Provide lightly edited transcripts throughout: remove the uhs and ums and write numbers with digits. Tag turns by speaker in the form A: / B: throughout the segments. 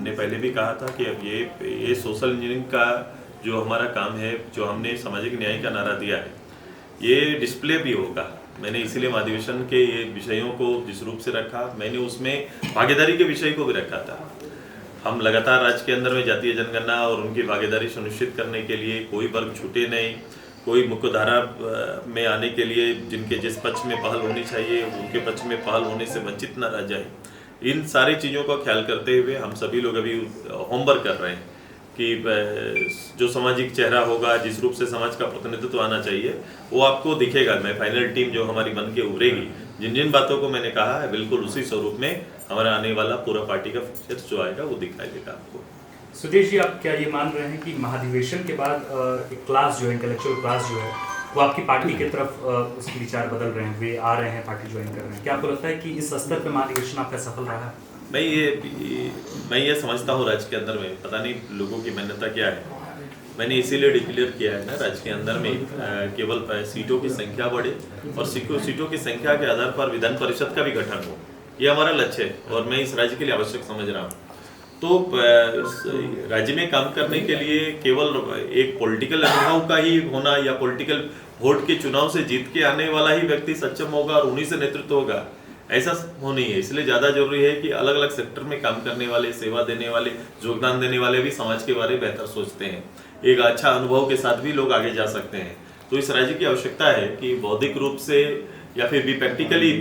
A: हमने पहले भी कहा था कि अब ये सोशल इंजीनियरिंग का जो हमारा काम है, जो हमने सामाजिक न्याय का नारा दिया है, ये डिस्प्ले भी होगा। मैंने इसीलिए महाधिवेशन के ये विषयों को जिस रूप से रखा, मैंने उसमें भागीदारी के विषय को भी रखा था। हम लगातार राज्य के अंदर में जातीय जनगणना और उनकी भागीदारी सुनिश्चित करने के लिए कोई वर्ग छूटे नहीं, कोई मुख्यधारा में आने के लिए जिनके जिस पक्ष में पहल होनी चाहिए उनके पक्ष में पहल होने से वंचित न रह जाए। इन सारी चीज़ों का ख्याल करते हुए हम सभी लोग अभी होमवर्क कर रहे हैं कि जो सामाजिक चेहरा होगा, जिस रूप से समाज का प्रतिनिधित्व आना चाहिए, वो आपको दिखेगा। मैं फाइनल टीम जो हमारी बन के उभरेगी, जिन जिन बातों को मैंने कहा है, बिल्कुल उसी स्वरूप में हमारा आने वाला पूरा पार्टी का फीचर्स जो आएगा वो दिखाई देगा आपको।
B: सुदेश जी, आप क्या ये मान रहे हैं कि महाधिवेशन के बाद एक क्लास जो है, इंटेलेक्चुअल क्लास जो है, वो आपकी पार्टी की तरफ उसके विचार बदल रहे हैं, वे आ रहे हैं, पार्टी ज्वाइन कर रहे हैं? क्या आपको लगता है कि इस स्तर पर महाधिवेशन आपका सफल रहा है?
A: मैं ये समझता हूँ राज्य के अंदर में, पता नहीं लोगों की मान्यता क्या है, मैंने इसीलिए डिक्लेयर किया है ना, राज्य के अंदर में केवल सीटों की संख्या बढ़े और सीटों की संख्या के आधार पर विधान परिषद का भी गठन हो, ये हमारा लक्ष्य है और मैं इस राज्य के लिए आवश्यक समझ रहा हूँ। तो राज्य में काम करने के लिए केवल एक पॉलिटिकल अनुभव का ही होना या पॉलिटिकल वोट के चुनाव से जीत के आने वाला ही व्यक्ति सक्षम होगा और उन्हीं से नेतृत्व होगा, ऐसा हो नहीं है। इसलिए ज़्यादा जरूरी है कि अलग अलग सेक्टर में काम करने वाले, सेवा देने वाले, योगदान देने वाले भी समाज के बारे में बेहतर सोचते हैं। एक अच्छा अनुभव के साथ भी लोग आगे जा सकते हैं। तो इस राज्य की आवश्यकता है कि बौद्धिक रूप से या फिर भी प्रैक्टिकली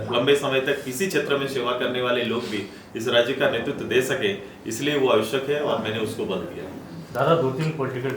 A: लंबे समय तक किसी क्षेत्र में सेवा करने वाले लोग भी इस राज्य का नेतृत्व दे सके, इसलिए वो आवश्यक है और मैंने उसको बल दिया।
C: दादा, 2-3 पॉलिटिकल